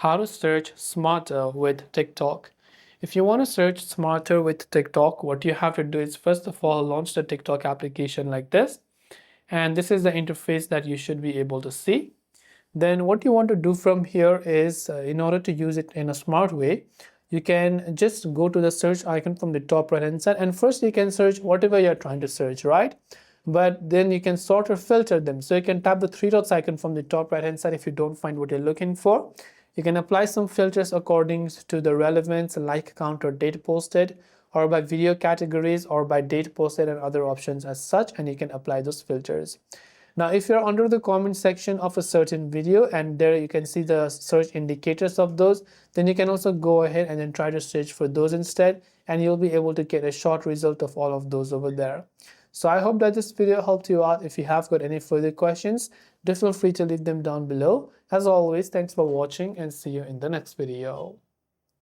How to search smarter with TikTok. If you want to search smarter with TikTok, what you have to do is first of all launch the TikTok application like this. And this is the interface that you should be able to see. Then what you want to do from here is in order to use it in a smart way, you can just go to the search icon from the top right hand side, and first you can search whatever you're trying to search, right? But then you can sort or filter them. So you can tap the three dots icon from the top right hand side if you don't find what you're looking for. You can apply some filters according to the relevance, like count or date posted, or by video categories, or by date posted and other options as such, and you can apply those filters. Now, if you're under the comment section of a certain video and there you can see the search indicators of those, then you can also go ahead and then try to search for those instead, and you'll be able to get a short result of all of those over there. So I hope that this video helped you out. If you have got any further questions, do feel free to leave them down below. As always, thanks for watching and see you in the next video.